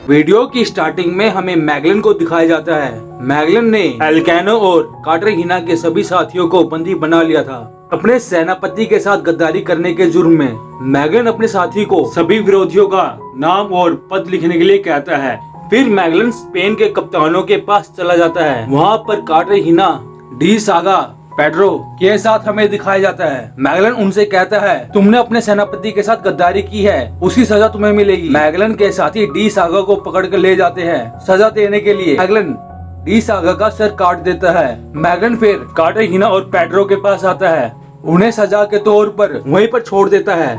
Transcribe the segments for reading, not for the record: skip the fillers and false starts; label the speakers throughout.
Speaker 1: Video की starting में हमें मैगलन को दिखाया जाता है। मैगलन ने एल्केनो और कार्टागिना के सभी साथियों को बंदी बना लिया था। अपने सेनापति के साथ गद्दारी करने के जुर्म में मैगलन अपने साथी को सभी विरोधियों का नाम और पद लिखने के लिए कहता है। फिर मैगलन स्पेन के कप्तानों के पास चला जाता है। वहाँ पर कार्टागिना, डी सागा, पेड्रो के साथ हमें दिखाया जाता है। मैगलन उनसे कहता है, तुमने अपने सेनापति के साथ गद्दारी की है, उसकी सजा तुम्हें मिलेगी। मैगलन के साथी डी सागा को पकड़ कर ले जाते हैं। सजा देने के लिए मैगलन डी सागा का सर काट देता है। मैगलन फिर कार्टागिना और पेड्रो के पास आता है, उन्हें सजा के तौर पर वहीं पर छोड़ देता है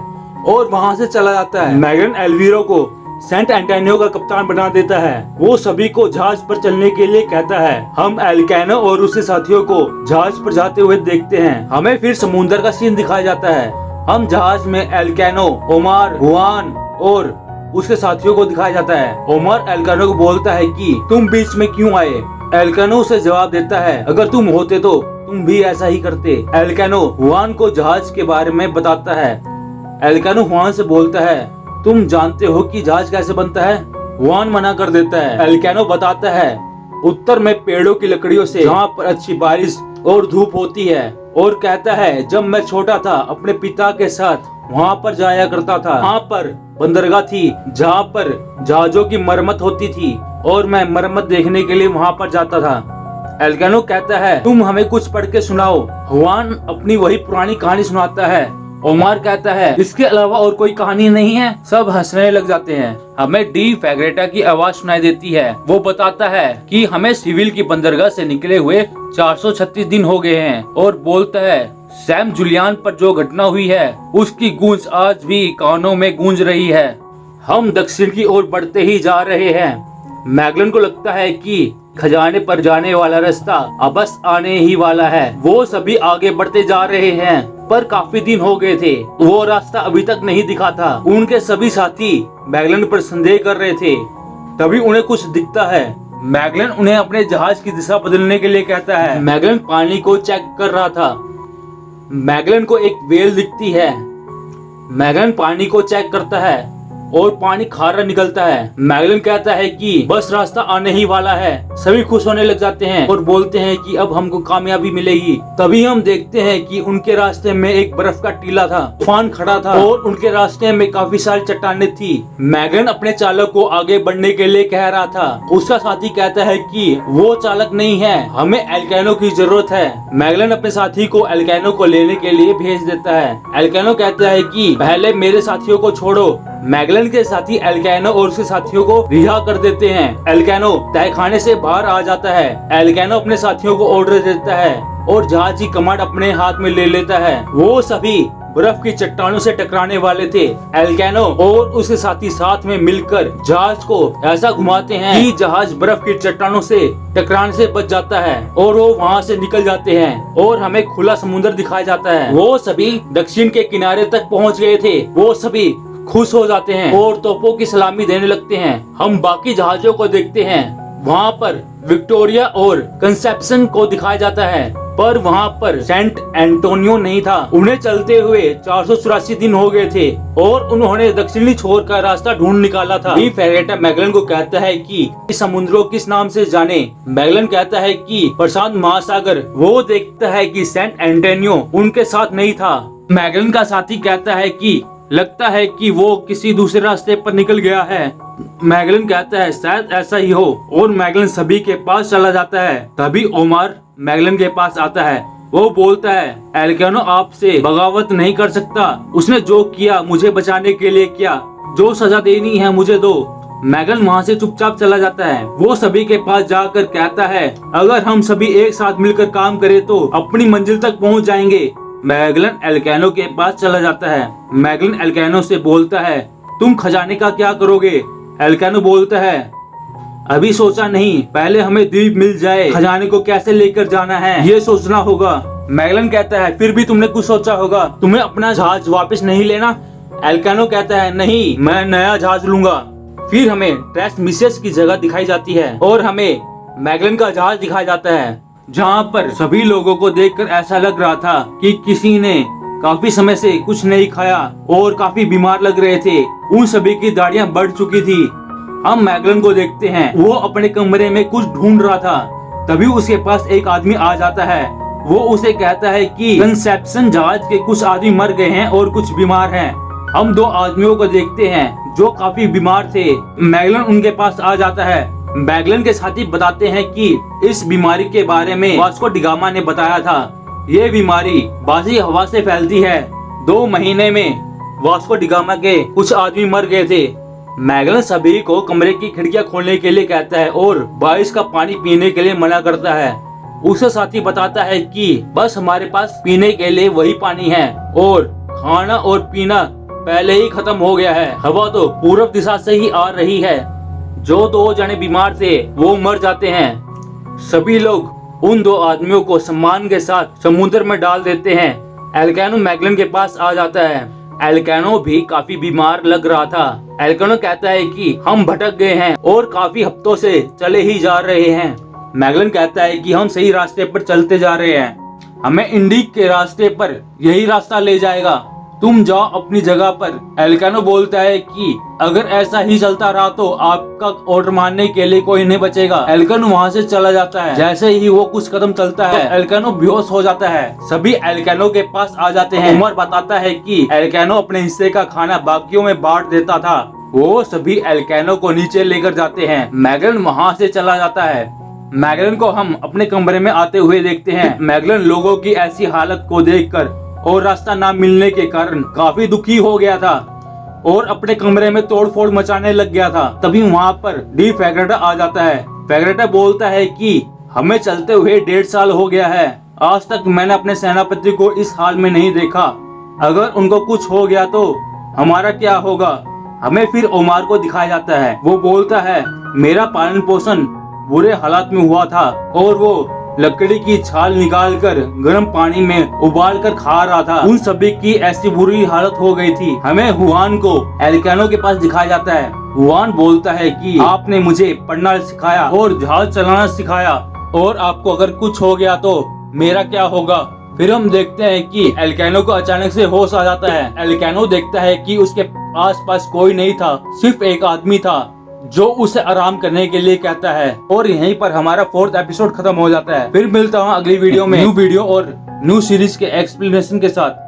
Speaker 1: और वहाँ से चला जाता है। मैगलन एल्वीरो को सेंट एंटोनियो का कप्तान बना देता है। वो सभी को जहाज पर चलने के लिए कहता है। हम एल्केनो और उसके साथियों को जहाज पर जाते हुए देखते हैं। हमें फिर समुद्र का सीन दिखाया जाता है। हम जहाज में एल्केनो, ओमार, हुआन और उसके साथियों को दिखाया जाता है। ओमार एल्केनो को बोलता है कि तुम बीच में क्यों आए। एल्केनो उसे जवाब देता है, अगर तुम होते तो तुम भी ऐसा ही करते। एल्केनो हुआन को जहाज के बारे में बताता है। एल्केनो हुआन से बोलता है, तुम जानते हो कि जहाज कैसे बनता है। हुआन मना कर देता है। एल्केनो बताता है, उत्तर में पेड़ों की लकड़ियों से जहाँ पर अच्छी बारिश और धूप होती है, और कहता है, जब मैं छोटा था अपने पिता के साथ वहाँ पर जाया करता था। वहाँ पर बंदरगाह थी जहाँ पर जहाजों की मरम्मत होती थी और मैं मरम्मत देखने के लिए वहाँ पर जाता था। एल्केनो कहता है, तुम हमें कुछ पढ़ के सुनाओ। हुआन अपनी वही पुरानी कहानी सुनाता है। ओमार कहता है, इसके अलावा और कोई कहानी नहीं है। सब हंसने लग जाते हैं। हमें डी फैग्रेटा की आवाज सुनाई देती है। वो बताता है कि हमें सिविल की बंदरगाह से निकले हुए 436 दिन हो गए हैं और बोलता है, सैम जुलियन पर जो घटना हुई है उसकी गूंज आज भी कानों में गूंज रही है। हम दक्षिण की ओर बढ़ते ही जा रहे हैं। मैगलन को लगता है कि खजाने पर जाने वाला रास्ता अब बस आने ही वाला है। वो सभी आगे बढ़ते जा रहे हैं, पर काफी दिन हो गए थे, वो रास्ता अभी तक नहीं दिखा था। उनके सभी साथी मैगलन पर संदेह कर रहे थे। तभी उन्हें कुछ दिखता है। मैगलन उन्हें अपने जहाज की दिशा बदलने के लिए कहता है। मैगलन पानी को चेक कर रहा था। मैगलन को एक व्हेल दिखती है। मैगलन पानी को चेक करता है और पानी खारा निकलता है। मैगलन कहता है कि बस रास्ता आने ही वाला है। सभी खुश होने लग जाते हैं और बोलते हैं कि अब हमको कामयाबी मिलेगी। तभी हम देखते हैं कि उनके रास्ते में एक बर्फ का टीला था। तूफान खड़ा था और उनके रास्ते में काफी सारी चट्टानें थी। मैगलन अपने चालक को आगे बढ़ने के लिए कह रहा था। उसका साथी कहता है कि वो चालक नहीं है, हमें एल्केनो की जरूरत है। मैगलन अपने साथी को एल्केनो को लेने के लिए भेज देता है। एल्केनो कहता है कि पहले मेरे साथियों को छोड़ो। मैगलन के साथी एल्केनो और उसके साथियों को रिहा कर देते हैं। एल्केनो तहखाने से बाहर आ जाता है। एल्केनो अपने साथियों को ऑर्डर देता है और जहाज की कमांड अपने हाथ में ले लेता है। वो सभी बर्फ की चट्टानों से टकराने वाले थे। एल्केनो और उसके साथी साथ में मिलकर जहाज को ऐसा घुमाते हैं कि जहाज बर्फ की चट्टानों से टकराने से बच जाता है और वो वहाँ से निकल जाते हैं और हमें खुला समुद्र दिखाया जाता है। वो सभी दक्षिण के किनारे तक पहुँच गए थे। वो सभी खुश हो जाते हैं और तोपों की सलामी देने लगते हैं। हम बाकी जहाजों को देखते हैं। वहाँ पर विक्टोरिया और कंसेप्शन को दिखाया जाता है, पर वहाँ पर सेंट एंटोनियो नहीं था। उन्हें चलते हुए 484 दिन हो गए थे और उन्होंने दक्षिणी छोर का रास्ता ढूंढ निकाला था। डी फैग्रेटा मैगलन को कहता है कि समुद्रों किस नाम से जाने। मैगलन कहता है कि प्रशांत महासागर। वो देखता है कि सेंट एंटोनियो उनके साथ नहीं था। मैगलन का साथी कहता है कि लगता है कि वो किसी दूसरे रास्ते पर निकल गया है। मैगलन कहता है शायद ऐसा ही हो और मैगलन सभी के पास चला जाता है। तभी ओमार मैगलन के पास आता है। वो बोलता है, एल्केनो आपसे बगावत नहीं कर सकता। उसने जो किया मुझे बचाने के लिए किया। जो सजा देनी है मुझे दो। मैगलन वहाँ से चुपचाप चला जाता है। वो सभी के पास जाकर कहता है, अगर हम सभी एक साथ मिलकर काम करें तो अपनी मंजिल तक पहुँच जाएंगे। मैगलन एल्केनो के पास चला जाता है। मैगलन एल्केनो से बोलता है, तुम खजाने का क्या करोगे। एल्केनो बोलता है, अभी सोचा नहीं, पहले हमें द्वीप मिल जाए। खजाने को कैसे लेकर जाना है ये सोचना होगा। मैगलन कहता है, फिर भी तुमने कुछ सोचा होगा। तुम्हें अपना जहाज वापस नहीं लेना। एल्केनो कहता है, नहीं, मैं नया जहाज लूंगा। फिर हमें ट्रेसमिसेस की जगह दिखाई जाती है और हमें मैगलन का जहाज दिखाया जाता है, जहाँ पर सभी लोगों को देखकर ऐसा लग रहा था कि किसी ने काफी समय से कुछ नहीं खाया और काफी बीमार लग रहे थे। उन सभी की दाढ़ियां बढ़ चुकी थी। हम मैगलन को देखते हैं, वो अपने कमरे में कुछ ढूंढ रहा था। तभी उसके पास एक आदमी आ जाता है। वो उसे कहता है कि कंसेप्शन जहाज के कुछ आदमी मर गए हैं और कुछ बीमार हैं। हम दो आदमियों को देखते हैं जो काफी बीमार थे। मैगलन उनके पास आ जाता है। मैगलन के साथी बताते हैं कि इस बीमारी के बारे में वास्को डिगामा ने बताया था। ये बीमारी बासी हवा से फैलती है। 2 महीने में वास्को डिगामा के कुछ आदमी मर गए थे। मैगलन सभी को कमरे की खिड़कियां खोलने के लिए कहता है और बारिश का पानी पीने के लिए मना करता है। उसका साथी बताता है कि बस हमारे पास पीने के लिए वही पानी है और खाना और पीना पहले ही खत्म हो गया है। हवा तो पूर्व दिशा से ही आ रही है। जो 2 जने बीमार थे वो मर जाते हैं। सभी लोग उन 2 आदमियों को सम्मान के साथ समुद्र में डाल देते हैं। एल्कानो मैगलन के पास आ जाता है। एल्कानो भी काफी बीमार लग रहा था। एल्कानो कहता है कि हम भटक गए हैं और काफी हफ्तों से चले ही जा रहे हैं। मैगलन कहता है कि हम सही रास्ते पर चलते जा रहे हैं, हमें इंडिक के रास्ते पर यही रास्ता ले जाएगा, तुम जाओ अपनी जगह पर। एल्कानो बोलता है कि अगर ऐसा ही चलता रहा तो आपका ऑर्डर मानने के लिए कोई नहीं बचेगा। एल्कानो वहाँ से चला जाता है। जैसे ही वो कुछ कदम चलता है एल्कानो बेहोश हो जाता है। सभी एल्कानो के पास आ जाते हैं। उमर बताता है कि एल्कानो अपने हिस्से का खाना बाकियों में बांट देता था। वो सभी एल्कानो को नीचे लेकर जाते हैं। मैगलन वहाँ से चला जाता है। मैगलन को हम अपने कमरे में आते हुए देखते हैं। मैगलन लोगों की ऐसी हालत को देखकर और रास्ता ना मिलने के कारण काफी दुखी हो गया था और अपने कमरे में तोड़फोड़ मचाने लग गया था। तभी वहाँ पर डी फैग्रेटा आ जाता है। फैग्रेटा बोलता है कि हमें चलते हुए 1.5 साल हो गया है। आज तक मैंने अपने सेनापति को इस हाल में नहीं देखा। अगर उनको कुछ हो गया तो हमारा क्या होगा। हमें फिर ओमार को दिखाया जाता है। वो बोलता है मेरा पालन पोषण बुरे हालात में हुआ था और वो लकड़ी की छाल निकालकर गर्म पानी में उबाल कर खा रहा था। उन सभी की ऐसी बुरी हालत हो गई थी। हमें हुआन को एल्कानो के पास दिखाया जाता है। हुआन बोलता है कि आपने मुझे पढ़ना सिखाया और जहाज चलाना सिखाया और आपको अगर कुछ हो गया तो मेरा क्या होगा। फिर हम देखते हैं कि एल्कानो को अचानक से होश आ जाता है। एल्कानो देखता है कि उसके आसपास कोई नहीं था, सिर्फ एक आदमी था जो उसे आराम करने के लिए कहता है। और यहीं पर हमारा 4th एपिसोड खत्म हो जाता है। फिर मिलता हूँ अगली वीडियो में न्यू वीडियो और न्यू सीरीज के एक्सप्लेनेशन के साथ।